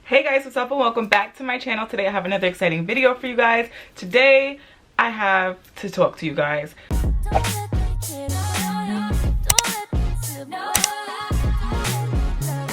Hey guys, what's up and welcome back to my channel. Today I have another exciting video for you guys. Today I have to talk to you guys.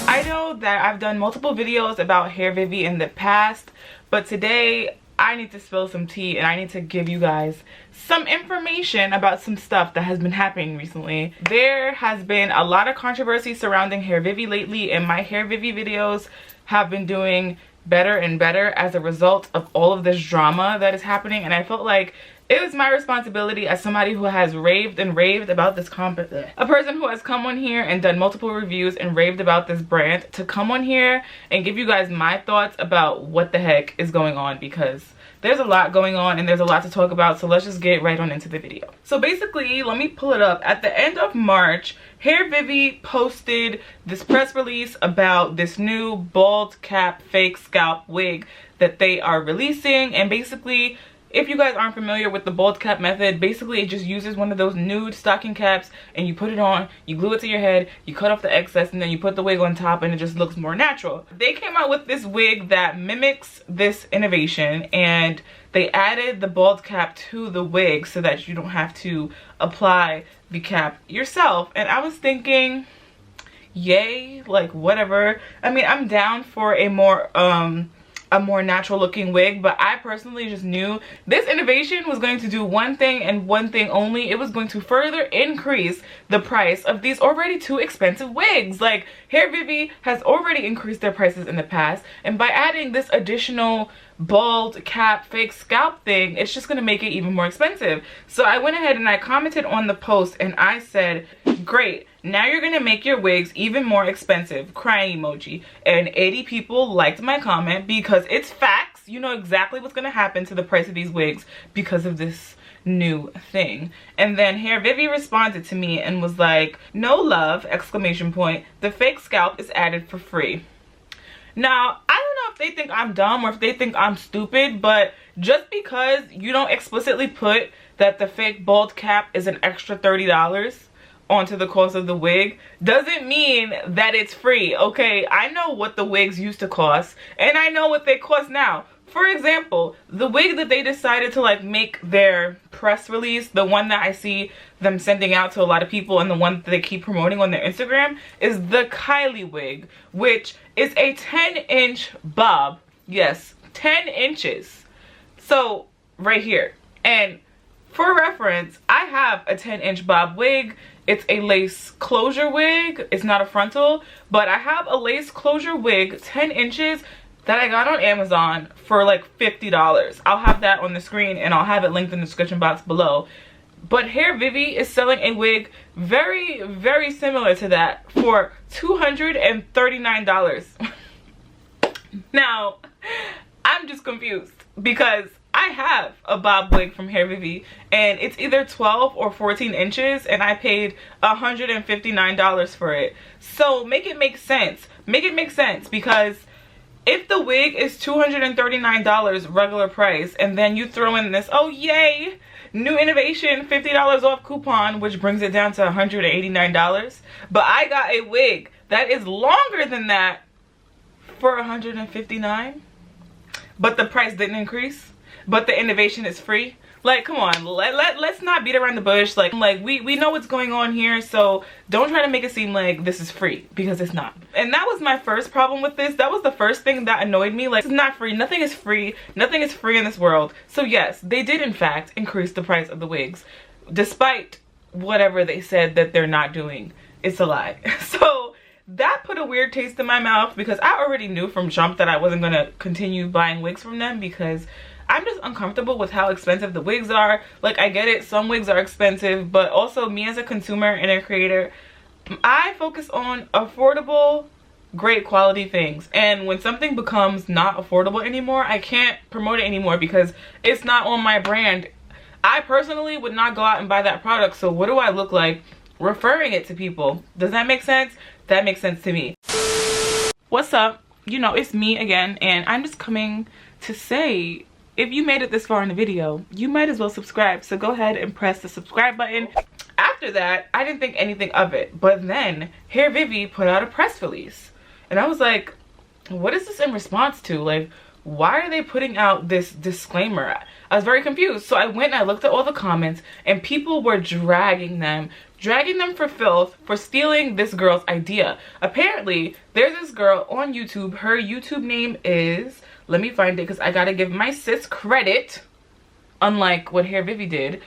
I know that I've done multiple videos about Hairvivi in the past, but today I need to spill some tea and I need to give you guys some information about some stuff that has been happening recently. There has been a lot of controversy surrounding Hairvivi lately, and my Hairvivi videos have been doing better and better as a result of all of this drama that is happening, and I felt like it was my responsibility as somebody who has raved and raved about this a person who has come on here and done multiple reviews and raved about this brand, to come on here and give you guys my thoughts about what the heck is going on, because there's a lot going on and there's a lot to talk about. So let's just get right on into the video. So basically, let me pull it up. At the end of March, Hairvivi posted this press release about this new bald cap fake scalp wig that they are releasing. And basically, if you guys aren't familiar with the bald cap method, basically it just uses one of those nude stocking caps and you put it on, you glue it to your head, you cut off the excess, and then you put the wig on top and it just looks more natural. They came out with this wig that mimics this innovation, and they added the bald cap to the wig so that you don't have to apply the cap yourself. And I was thinking, yay, like whatever. I mean, I'm down for a more natural looking wig, but I personally just knew this innovation was going to do one thing and one thing only. It was going to further increase the price of these already too expensive wigs. Like, Hairvivi has already increased their prices in the past, and by adding this additional bald cap fake scalp thing, it's just going to make it even more expensive. So I went ahead and I commented on the post and I said, great, now you're gonna make your wigs even more expensive, crying emoji. And 80 people liked my comment because it's facts. You know exactly what's gonna happen to the price of these wigs because of this new thing. And then Hairvivi responded to me and was like, no love, exclamation point, the fake scalp is added for free. Now, I don't know if they think I'm dumb or if they think I'm stupid, but just because you don't explicitly put that the fake bald cap is an extra $30 onto the cost of the wig doesn't mean that it's free. Okay, I know what the wigs used to cost and I know what they cost now. For example, the wig that they decided to like make their press release, the one that I see them sending out to a lot of people and the one that they keep promoting on their Instagram, is the Kylie wig, which is a 10-inch bob. Yes, 10 inches. So right here. And for reference, I have a 10-inch bob wig. It's a lace closure wig. It's not a frontal, but I have a lace closure wig, 10 inches, that I got on Amazon for like $50. I'll have that on the screen and I'll have it linked in the description box below. But Hairvivi is selling a wig very, very similar to that for $239. Now, I'm just confused because I have a bob wig from Hairvivi and it's either 12 or 14 inches and I paid $159 for it. So make it make sense. Make it make sense, because if the wig is $239 regular price and then you throw in this, oh yay, new innovation, $50 off coupon, which brings it down to $189, but I got a wig that is longer than that for $159, but the price didn't increase, but the innovation is free. Like, come on, let's not beat around the bush. Like we know what's going on here, so don't try to make it seem like this is free, because it's not. And that was my first problem with this. That was the first thing that annoyed me. Like, it's not free. Nothing is free. Nothing is free in this world. So yes, they did in fact increase the price of the wigs, despite whatever they said that they're not doing. It's a lie. So that put a weird taste in my mouth, because I already knew from jump that I wasn't gonna continue buying wigs from them, because I'm just uncomfortable with how expensive the wigs are. Like, I get it, some wigs are expensive, but also me as a consumer and a creator, I focus on affordable, great quality things. And when something becomes not affordable anymore, I can't promote it anymore because it's not on my brand. I personally would not go out and buy that product, so what do I look like referring it to people? Does that make sense? That makes sense to me. What's up? You know, it's me again, and I'm just coming to say, if you made it this far in the video, you might as well subscribe. So go ahead and press the subscribe button. After that, I didn't think anything of it. But then Hairvivi put out a press release. And I was like, what is this in response to? Like, why are they putting out this disclaimer? I was very confused. So I went and I looked at all the comments, and people were dragging them for filth for stealing this girl's idea. Apparently, there's this girl on YouTube. Her YouTube name is, let me find it because I gotta give my sis credit, unlike what Hairvivi did.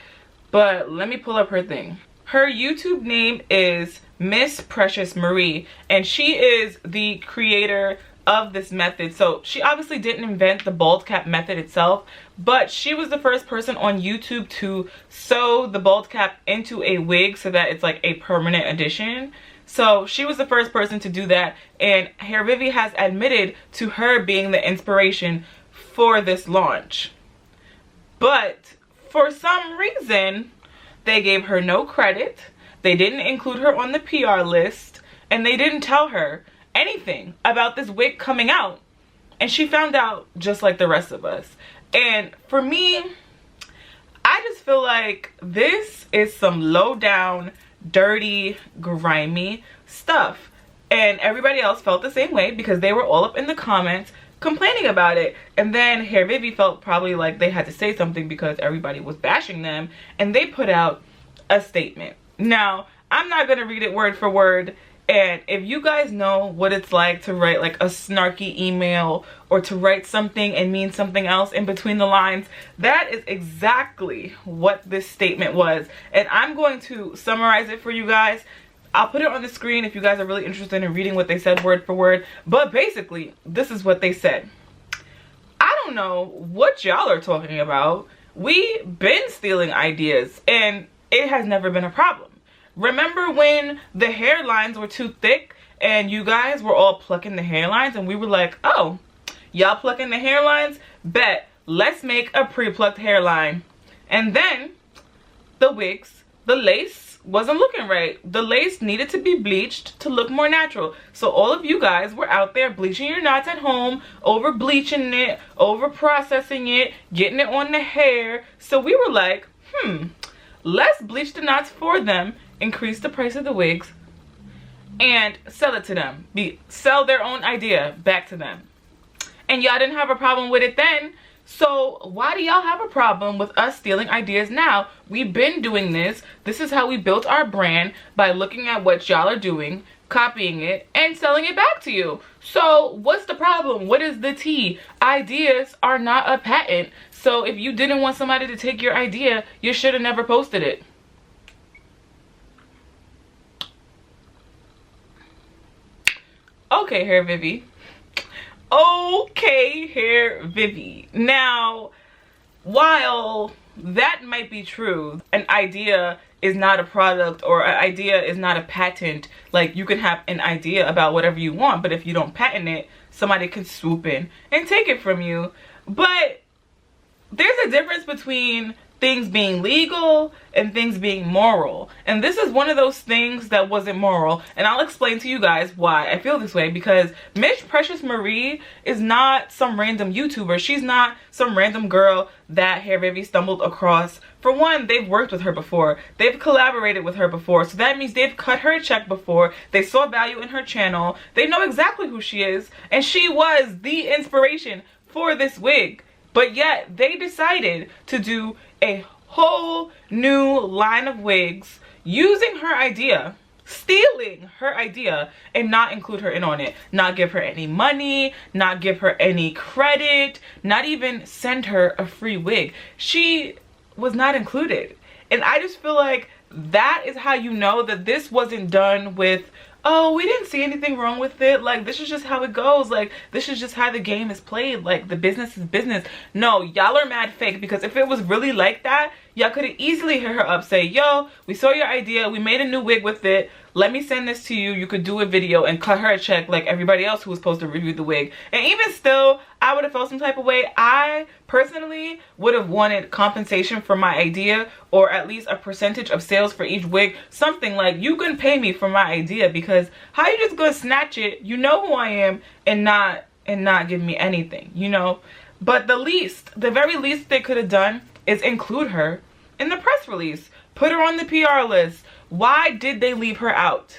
But let me pull up her thing. Her YouTube name is MsPreciousMarie's, and she is the creator of this method. So she obviously didn't invent the bald cap method itself, but she was the first person on YouTube to sew the bald cap into a wig so that it's like a permanent addition. So she was the first person to do that, and Hairvivi has admitted to her being the inspiration for this launch. But for some reason, they gave her no credit. They didn't include her on the PR list, and they didn't tell her anything about this wig coming out. And she found out just like the rest of us. And for me, I just feel like this is some low down, dirty, grimy stuff. And everybody else felt the same way because they were all up in the comments complaining about it. And then Hairvivi felt probably like they had to say something because everybody was bashing them, and they put out a statement. Now, I'm not gonna read it word for word, and if you guys know what it's like to write like a snarky email or to write something and mean something else in between the lines, that is exactly what this statement was. And I'm going to summarize it for you guys. I'll put it on the screen if you guys are really interested in reading what they said word for word. But basically, this is what they said. I don't know what y'all are talking about. We been stealing ideas, and it has never been a problem. Remember when the hairlines were too thick and you guys were all plucking the hairlines, and we were like, oh, y'all plucking the hairlines? Bet, let's make a pre-plucked hairline. And then the wigs, the lace wasn't looking right. The lace needed to be bleached to look more natural. So all of you guys were out there bleaching your knots at home, over bleaching it, over processing it, getting it on the hair. So we were like, let's bleach the knots for them, increase the price of the wigs, and sell it to them. Sell their own idea back to them. And y'all didn't have a problem with it then. So why do y'all have a problem with us stealing ideas now? We've been doing this. This is how we built our brand, by looking at what y'all are doing, copying it, and selling it back to you. So what's the problem? What is the tea? Ideas are not a patent. So if you didn't want somebody to take your idea, you should have never posted it. Okay, Hairvivi. Okay, Hairvivi. Now, while that might be true, an idea is not a product, or an idea is not a patent. Like, you can have an idea about whatever you want, but if you don't patent it, somebody can swoop in and take it from you. But there's a difference between things being legal and things being moral, and this is one of those things that wasn't moral, and I'll explain to you guys why I feel this way. Because MsPreciousMarie's is not some random YouTuber. She's not some random girl that Hairvivi stumbled across. For one, they've worked with her before, they've collaborated with her before, so that means they've cut her a check before, they saw value in her channel, they know exactly who she is, and she was the inspiration for this wig. But yet they decided to do a whole new line of wigs using her idea, stealing her idea, and not include her in on it, not give her any money, not give her any credit, not even send her a free wig. She was not included. And I just feel like that is how you know that this wasn't done with, oh, we didn't see anything wrong with it, like this is just how it goes, like this is just how the game is played, like the business is business. No, y'all are mad fake, because if it was really like that, y'all could have easily hit her up, say, yo, we saw your idea, we made a new wig with it, let me send this to you, you could do a video, and cut her a check like everybody else who was supposed to review the wig. And even still, I would have felt some type of way. I personally would have wanted compensation for my idea, or at least a percentage of sales for each wig, something like, you can pay me for my idea, because how you just gonna snatch it, you know who I am, and not give me anything, you know? But the very least they could have done is include her in the press release, put her on the PR list. Why did they leave her out?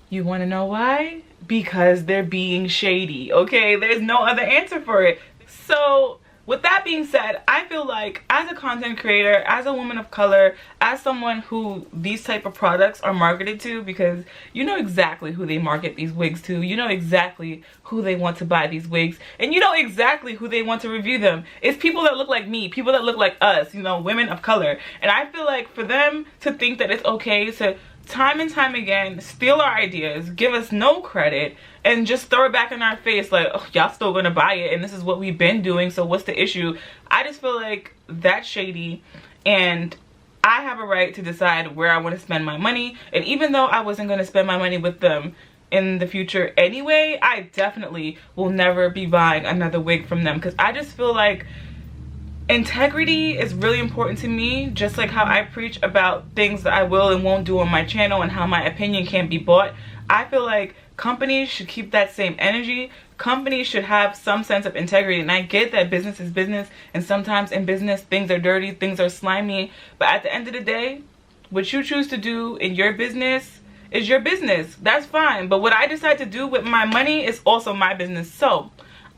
You want to know why? because they're being shady, okay? There's no other answer for it. So with that being said, I feel like as a content creator, as a woman of color, as someone who these type of products are marketed to, because you know exactly who they market these wigs to, you know exactly who they want to buy these wigs, and you know exactly who they want to review them. It's people that look like me, people that look like us, you know, women of color. And I feel like for them to think that it's okay to time and time again steal our ideas, give us no credit, and just throw it back in our face like, oh, y'all still gonna buy it and this is what we've been doing, so what's the issue? I just feel like that's shady, and I have a right to decide where I want to spend my money. And even though I wasn't going to spend my money with them in the future anyway, I definitely will never be buying another wig from them, because I just feel like integrity is really important to me, just like how I preach about things that I will and won't do on my channel and how my opinion can't be bought. I feel like companies should keep that same energy. Companies should have some sense of integrity, and I get that business is business, and sometimes in business things are dirty, things are slimy, but at the end of the day, what you choose to do in your business is your business. That's fine, but what I decide to do with my money is also my business. So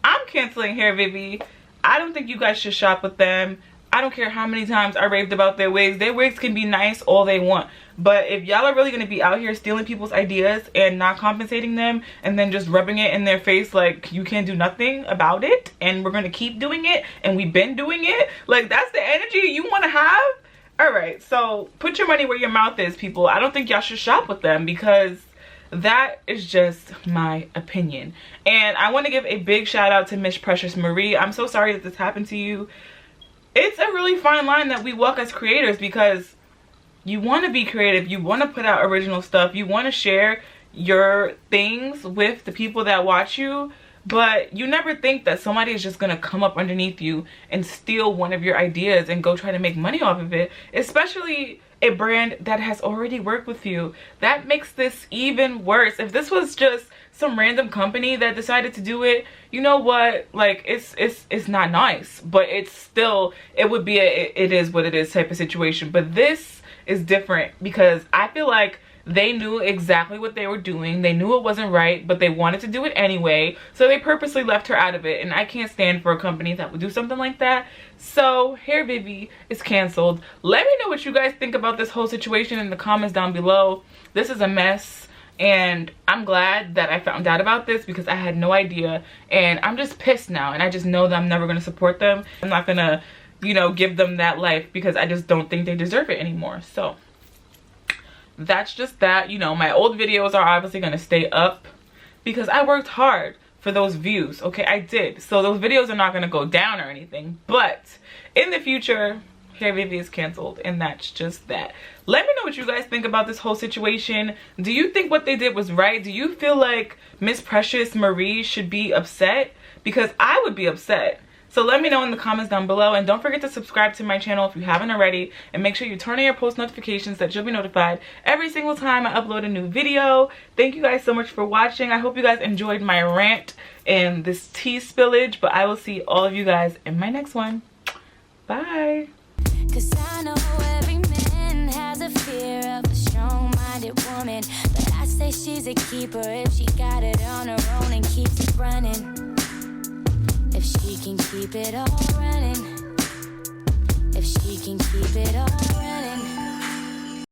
I'm canceling Hairvivi. I don't think you guys should shop with them. I don't care how many times I raved about their wigs. Their wigs can be nice all they want, but if y'all are really going to be out here stealing people's ideas and not compensating them, and then just rubbing it in their face like you can't do nothing about it and we're going to keep doing it and we've been doing it, like that's the energy you want to have? All right, so put your money where your mouth is, people. I don't think y'all should shop with them, because that is just my opinion. And I want to give a big shout out to MsPreciousMarie. I'm so sorry that this happened to you. It's a really fine line that we walk as creators, because you want to be creative, you want to put out original stuff, you want to share your things with the people that watch you, but you never think that somebody is just going to come up underneath you and steal one of your ideas and go try to make money off of it, especially a brand that has already worked with you. That makes this even worse. If this was just some random company that decided to do it, you know what, like it's not nice, but it's still, it would be a it is what it is type of situation. But this is different, because I feel like they knew exactly what they were doing. They knew it wasn't right, but they wanted to do it anyway, so they purposely left her out of it. And I can't stand for a company that would do something like that. So Hairvivi is canceled. Let me know what you guys think about this whole situation in the comments down below. This is a mess, and I'm glad that I found out about this, because I had no idea, and I'm just pissed now, and I just know that I'm never going to support them. I'm not gonna, you know, give them that life, because I just don't think they deserve it anymore. So that's just that. You know, my old videos are obviously going to stay up, because I worked hard for those views. Okay, I did. So those videos are not going to go down or anything, but in the future, Hairvivi is canceled, and that's just that. Let me know what you guys think about this whole situation. Do you think what they did was right? Do you feel like MsPreciousMarie should be upset? Because I would be upset. So let me know in the comments down below, and don't forget to subscribe to my channel if you haven't already, and make sure you turn on your post notifications so that you'll be notified every single time I upload a new video. Thank you guys so much for watching. I hope you guys enjoyed my rant and this tea spillage, but I will see all of you guys in my next one. Bye. 'Cause I know every man has a fear of a strong-minded woman, but I say she's a keeper if she got it on her own and keeps it running. If she can keep it all running, if she can keep it all running.